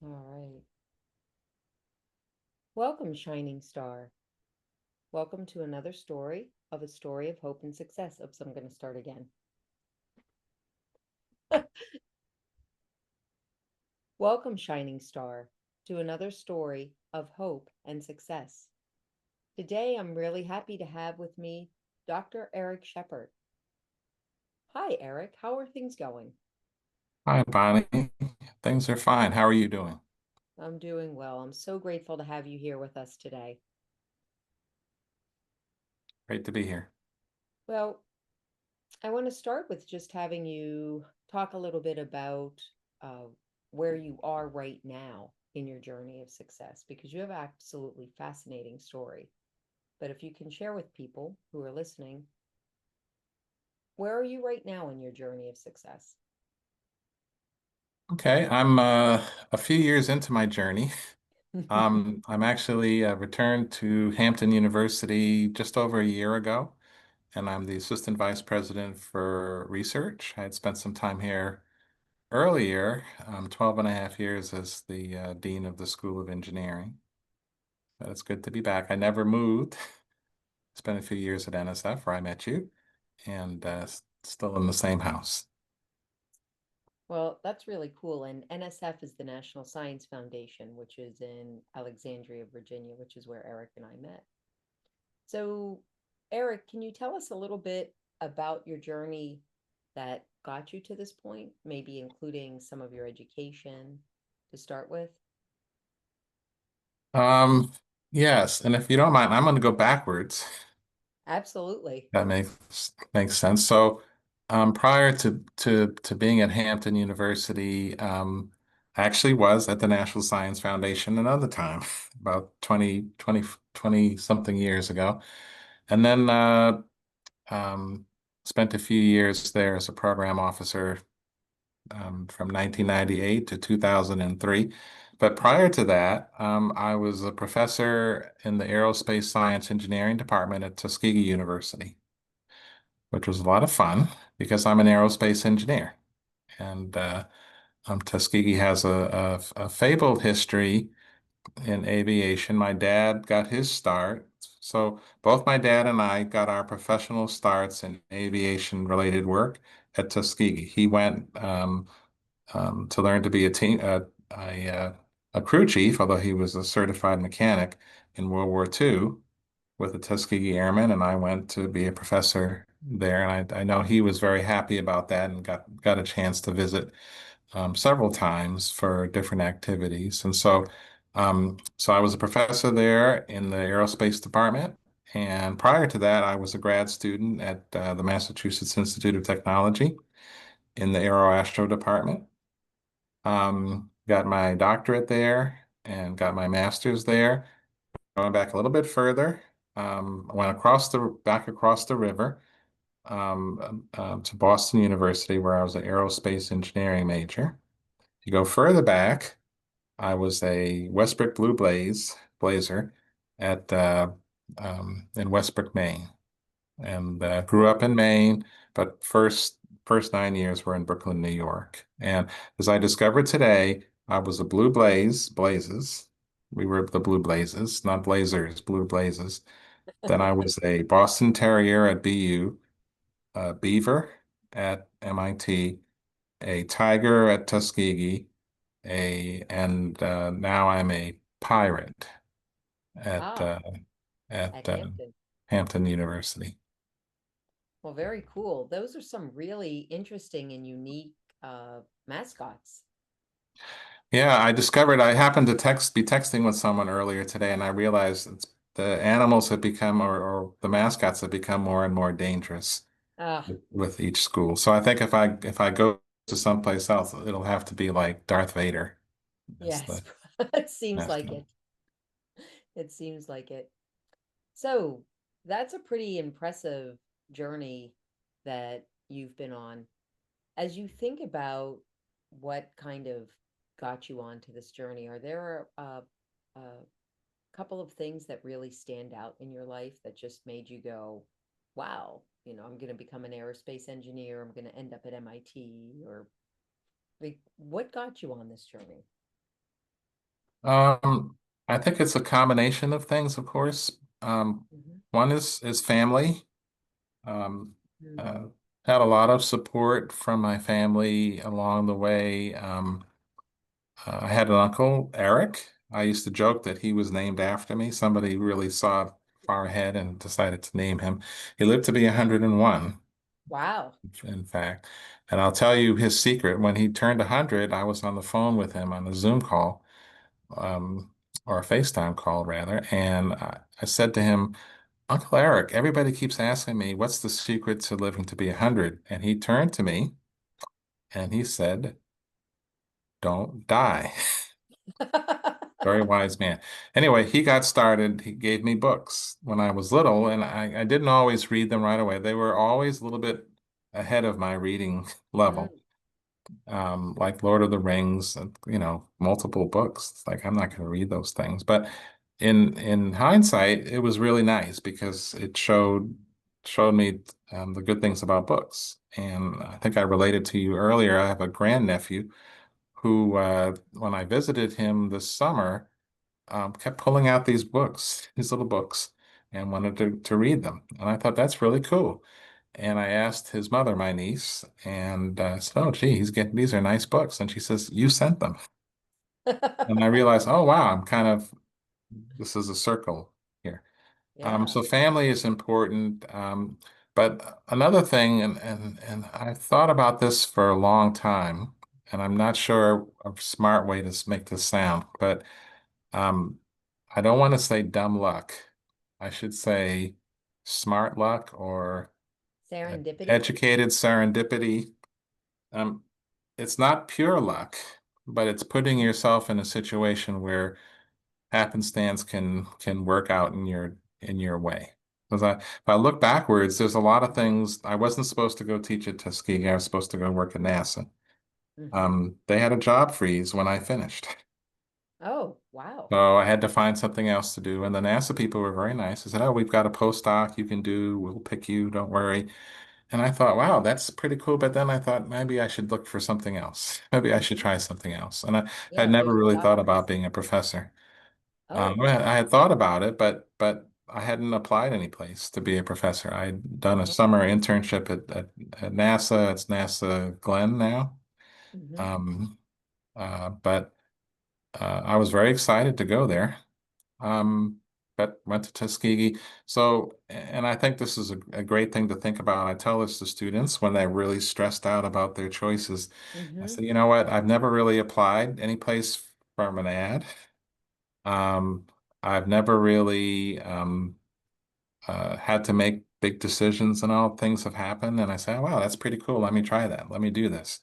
All right. Welcome, Shining Star. Welcome to another story of a story of hope and success. Oops, I'm going to start again. Welcome, Shining Star, to another story of hope and success. Today, I'm really happy to have with me Dr. Eric Sheppard. Hi, Eric. How are things going? Hi, Bonnie. Things are fine. How are you doing? I'm doing well. I'm so grateful to have you here with us today. Great to be here. Well, I want to start with just having you talk a little bit about uh, where you are right now in your journey of success, because you have an absolutely fascinating story. But if you can share with people who are listening, where are you right now in your journey of success? Okay, I'm a few years into my journey. I'm actually returned to Hampton University just over a year ago, and I'm the assistant vice president for research. I had spent some time here earlier, 12 and a half years as the dean of the School of Engineering. But it's good to be back. I never moved. Spent a few years at NSF where I met you, and still in the same house. Well, that's really cool. And NSF is the National Science Foundation, which is in Alexandria, Virginia, which is where Eric and I met. So, Eric, can you tell us a little bit about your journey that got you to this point, maybe including some of your education to start with? Um, yes, and if you don't mind, I'm going to go backwards. Absolutely. That makes sense. So, prior to being at Hampton University, I actually was at the National Science Foundation another time, about 20 something years ago, and then spent a few years there as a program officer from 1998 to 2003. But prior to that, I was a professor in the Aerospace Science Engineering Department at Tuskegee University, which was a lot of fun because I'm an aerospace engineer. And Tuskegee has a fabled history in aviation. My dad got his start. So both my dad and I got our professional starts in aviation related work at Tuskegee. He went to learn to be a crew chief, although he was a certified mechanic in World War II with the Tuskegee Airmen, and I went to be a professor there. And I know he was very happy about that and got a chance to visit several times for different activities. And so I was a professor there in the aerospace department. And prior to that, I was a grad student at the Massachusetts Institute of Technology in the aeroastro department. Got my doctorate there and got my master's there. Going back a little bit further, I went back across the river to Boston University, where I was an aerospace engineering major. If you go further back, I was a Westbrook Blazer at in Westbrook, Maine, and grew up in Maine, but first 9 years were in Brooklyn, New York. And as I discovered today, I was a Blazes. We were the Blue Blazes, not Blazers, Blue Blazes. Then I was a Boston Terrier at BU, a Beaver at MIT, a Tiger at Tuskegee, and now I'm a Pirate at Ah, uh, at at Hampton. Hampton University. Well, very cool. Those are some really interesting and unique mascots. Yeah, I happened to be texting with someone earlier today, and I realized the animals have become, or the mascots have become more and more dangerous Ah, with each school. So I think if I go to someplace else, it'll have to be like Darth Vader as yes, the it seems like mascot. it. It seems like it. So that's a pretty impressive journey that you've been on. As you think about what kind of got you onto this journey, are there a couple of things that really stand out in your life that just made you go, wow, I'm going to become an aerospace engineer, I'm going to end up at MIT, or like, what got you on this journey? Um, I think it's a combination of things, of course. Hmm. One is family. Um, Mm. uh, had a lot of support from my family along the way. I had an uncle, Eric. I used to joke that he was named after me. Somebody really saw far ahead and decided to name him. He lived to be 101, Wow. in fact. And I'll tell you his secret. When he turned 100, I was on the phone with him on a Zoom call, um, or a FaceTime call, rather. And I said to him, Uncle Eric, everybody keeps asking me, what's the secret to living to be 100? And he turned to me and he said, don't die. Very wise man. Anyway, he got started. He gave me books when I was little, and I didn't always read them right away. They were always a little bit ahead of my reading Mm. level, like Lord of the Rings, and, multiple books. It's like I'm not going to read those things. But in hindsight, it was really nice because it showed me the good things about books. And I think I related to you earlier. I have a grandnephew who, when I visited him this summer, kept pulling out these books, these little books, and wanted to read them. And I thought that's really cool. And I asked his mother, my niece, and said, "Oh, gee, he's getting these are nice books." And she says, "You sent them." And I realized, oh wow, this is a circle here. Yeah. So family is important. But another thing, and I've thought about this for a long time, and I'm not sure a smart way to make this sound, but um, I don't want to say dumb luck. I should say smart luck or Serendipity. educated serendipity. Um, it's not pure luck, but it's putting yourself in a situation where happenstance can work out in your way. Because if I look backwards, there's a lot of things I wasn't supposed to go teach at Tuskegee. I was supposed to go work at NASA. Hmm. They had a job freeze when I finished. Oh, wow. So I had to find something else to do. And the NASA people were very nice. They said, "Oh, we've got a postdoc you can do. We'll pick you. Don't worry." And I thought, wow, that's pretty cool. But then I thought maybe I should look for something else. Maybe I should Hmm. try something else. And I Yeah, had never there's really thought about jobs. being a professor. Oh, I had thought about it, but I hadn't applied any place to be a professor. I'd done a oh. summer internship at NASA. It's NASA Glenn now. Hmm. Um, but I was very excited to go there. Um, but went to Tuskegee. So, and I think this is a great thing to think about. I tell this to students when they're really stressed out about their choices. I Hmm. say, you know what? I've never really applied any place from an ad. Um, I've never really had to make big decisions and all things have happened. And I say, oh, wow, that's pretty cool. Let me try that. Let me do this.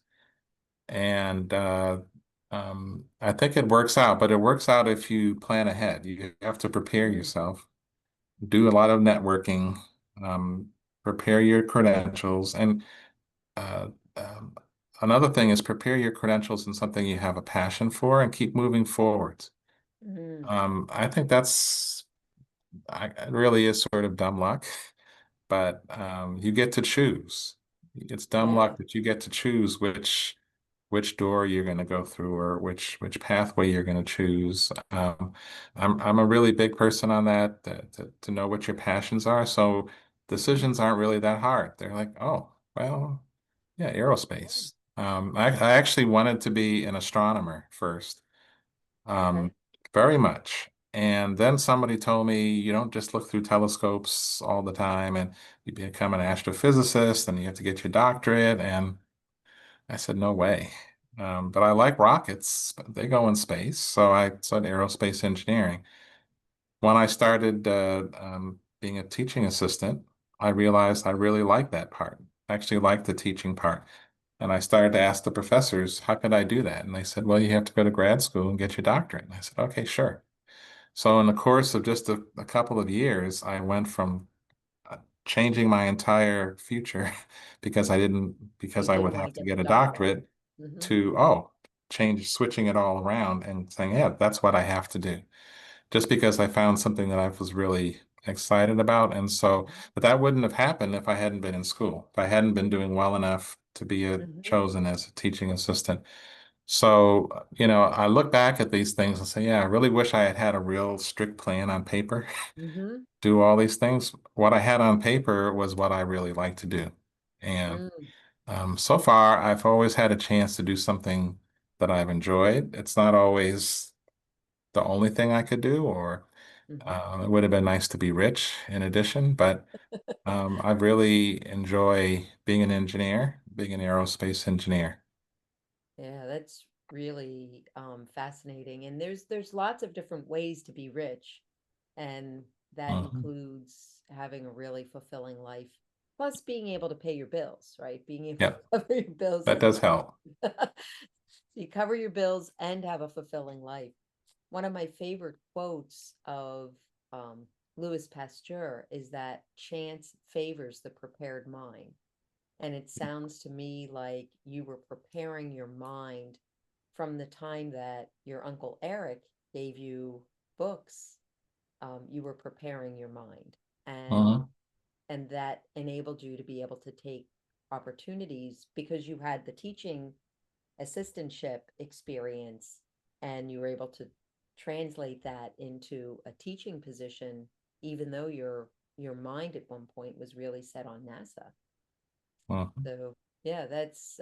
And I think it works out, but it works out if you plan ahead. You have to prepare Mm. yourself, do a lot of networking, um, prepare your credentials. And uh, um, another thing is prepare your credentials in something you have a passion for and keep moving forward. Mm. I think it really is sort of dumb luck, but you get to choose. It's dumb Yeah. luck that you get to choose which door you're going to go through or which pathway you're going to choose. I'm a really big person on that to know what your passions are. So decisions aren't really that hard. They're like, oh, well, yeah, Yeah. aerospace. I actually wanted to be an astronomer first, Okay. um, very much. And then somebody told me you don't just look through telescopes all the time and you become an astrophysicist and you have to get your doctorate. And I said, no way. But I like rockets, but they go in space. So I said aerospace engineering. When I started being a teaching assistant, I realized I really liked that part. I actually liked the teaching part. And I started to ask the professors, how could I do that? And they said, well, you have to go to grad school and get your doctorate. And I said, okay, sure. So in the course of just a couple of years, I went from uh, changing my entire future because You I didn't would want to have to get the get a doctorate. doctorate Hmm. to, switching it all around and saying, yeah, that's what I have to do. Just because I found something that I was really excited about. And so, but that wouldn't have happened if I hadn't been in school, if I hadn't been doing well enough to be Hmm. chosen as a teaching assistant. So, I look back at these things and say, yeah, I really wish I had had a real strict plan on paper, Mm-hmm. do all these things. What I had on paper was what I really like to do. And Mm, so far, I've always had a chance to do something that I've enjoyed. It's not always the only thing I could do, or mm-hmm. it would have been nice to be rich in addition, but I really enjoy being an engineer, being an aerospace engineer. Yeah, that's really fascinating. And there's lots of different ways to be rich, and that Mhm. includes having a really fulfilling life, plus being able to pay your bills, right? Being able to Yep, cover your bills that and does help. you cover your bills and have a fulfilling life. One of my favorite quotes of um, Louis Pasteur is that chance favors the prepared mind. And it sounds to me like you were preparing your mind from the time that your Uncle Eric gave you books. You were preparing your mind, and Mhm. and that enabled you to be able to take opportunities because you had the teaching assistantship experience, and you were able to translate that into a teaching position, even though your mind at one point was really set on NASA. Mhm. So yeah, that's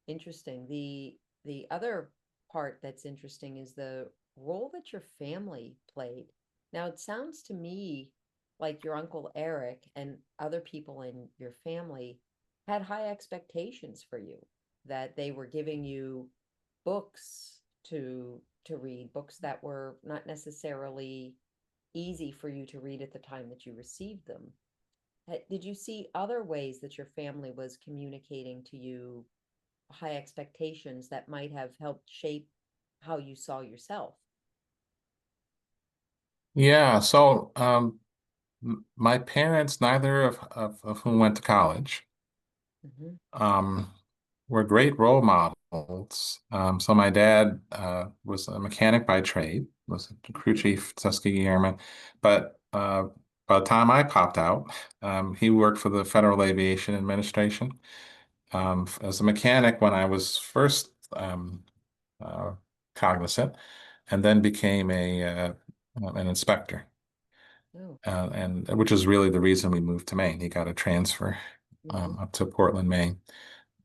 interesting. The other part that's interesting is the role that your family played. Now it sounds to me like your Uncle Eric and other people in your family had high expectations for you, that they were giving you books to read, books that were not necessarily easy for you to read at the time that you received them. Did you see other ways that your family was communicating to you high expectations that might have helped shape how you saw yourself? Yeah, so my parents, neither of whom went to college, Mm-hmm. um, were great role models. So my dad was a mechanic by trade, was a crew Mm-hmm. chief, Tuskegee Airmen, but by the time I popped out, he worked for the Federal Aviation Administration as a mechanic when I was first uh, cognizant, and then became an inspector. Oh. And which is really the reason we moved to Maine. He got a transfer Mm-hmm. up to Portland, Maine.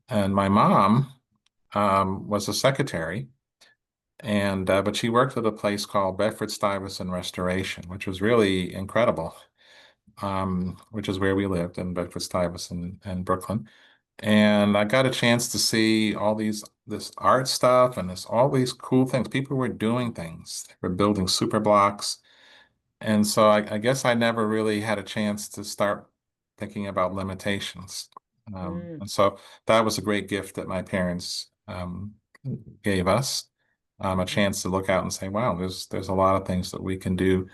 And my mom was a secretary, and but she worked at a place called Bedford Stuyvesant Restoration, which was really incredible. Which is where we lived in Bedford Stuyvesant and Brooklyn. And I got a chance to see this art stuff and this all these cool things. People were doing things. They were building super blocks. And so I guess I never really had a chance to start thinking about limitations. Mm-hmm. And so that was a great gift that my parents gave us, a Mm-hmm. chance to look out and say, wow, there's a lot of things that we can do.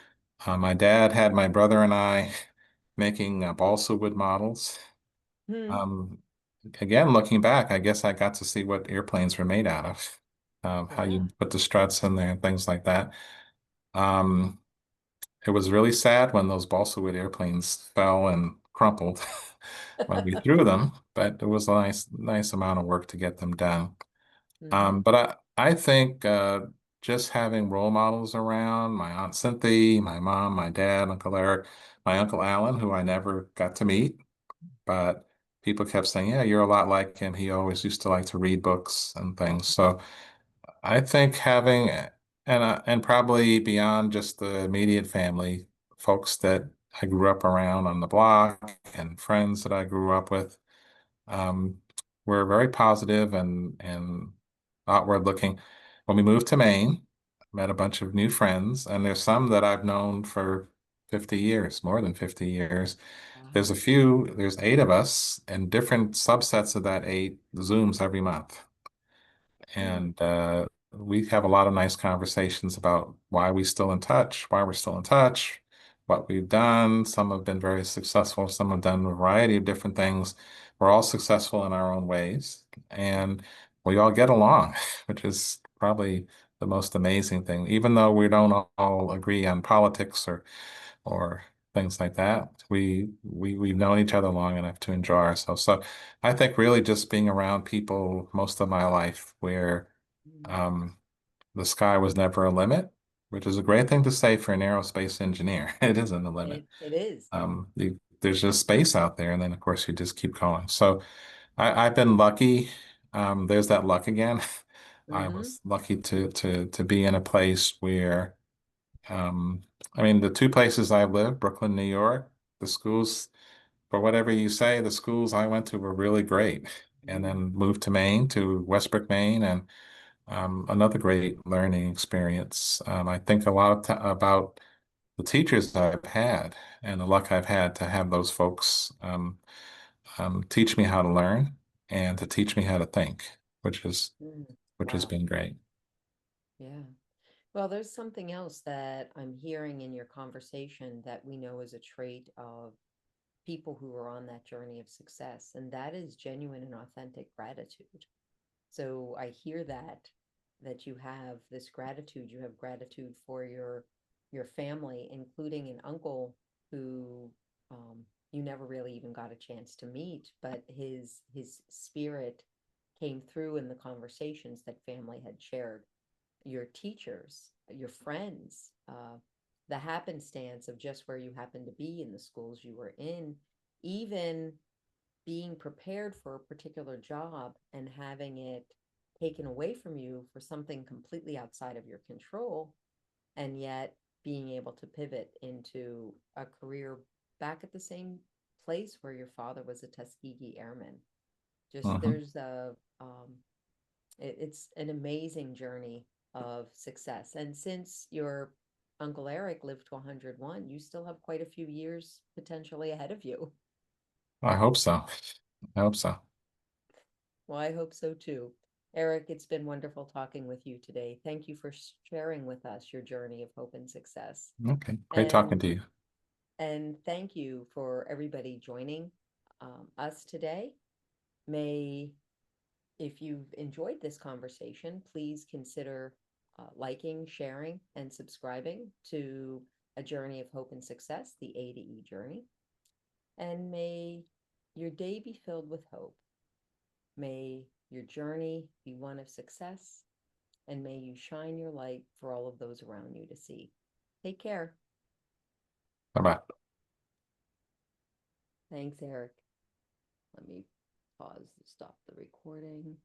My dad had my brother and I making balsa wood models. Um, Again, looking back, I guess I got to see what airplanes were made out of, how Yeah. you put the struts in there, things like that. Um, it was really sad when those balsa wood airplanes fell and crumpled when we threw them, but it was a nice amount of work to get them done. Mm-hmm. But I think just having role models around, my Aunt Cynthia, my mom, my dad, Uncle Eric, my Uncle Alan, who I never got to meet, but people kept saying, yeah, you're a lot like him. He always used to like to read books and things. So I think having and probably beyond just the immediate family, folks that I grew up around on the block and friends that I grew up with, um, were very positive and outward looking. When we moved to Maine, met a bunch of new friends, and there's some that I've known for 50 years, more than 50 years. Wow. There's eight of us, and different subsets of that eight Zooms every month. Hmm. And we have a lot of nice conversations about why we still in touch, why we're still in touch, what we've done. Some have been very successful. Some have done a variety of different things. We're all successful in our own ways, and we all get along, which is probably the most amazing thing. Even though we don't all agree on politics or things like that. We've known each other long enough to enjoy ourselves. So I think really just being around people most of my life where Mm. Um, the sky was never a limit, which is a great thing to say for an aerospace engineer. It isn't a limit. It is. There's just space out there, and then of course you just keep going. So I've been lucky. There's that luck again. I Mm-hmm. was lucky to be in a place where I mean the two places I lived, Brooklyn, New York, the schools, for whatever you say, the schools I went to were really great. And Mm. then moved to Maine, to Westbrook, Maine, and another great learning experience. I think a lot of about the teachers I've had and the luck I've had to have those folks teach me how to learn and to teach me how to think, which is Mm. which has Wow. been great. Yeah. Well, there's something else that I'm hearing in your conversation that we know is a trait of people who are on that journey of success, and that is genuine and authentic gratitude. So I hear that you have this gratitude, you have gratitude for your family, including an uncle who you never really even got a chance to meet, but his spirit came through in the conversations that family had shared. Your teachers, your friends, the happenstance of just where you happen to be in the schools you were in, even being prepared for a particular job and having it taken away from you for something completely outside of your control, and yet being able to pivot into a career back at the same place where your father was a Tuskegee Airman. Just Hmm. there's a it's an amazing journey of success. And since your Uncle Eric lived to 101, you still have quite a few years potentially ahead of you. I hope so. I hope so. Well, I hope so too. Eric, it's been wonderful talking with you today. Thank you for sharing with us your journey of hope and success. Okay, great talking And to you. thank you for everybody joining us today. May If you've enjoyed this conversation, please consider liking, sharing, and subscribing to A Journey of Hope and Success, the A to E journey. And may your day be filled with hope. May your journey be one of success, and may you shine your light for all of those around you to see. Take care. Bye bye. Thanks, Eric. Let me pause to stop the recording.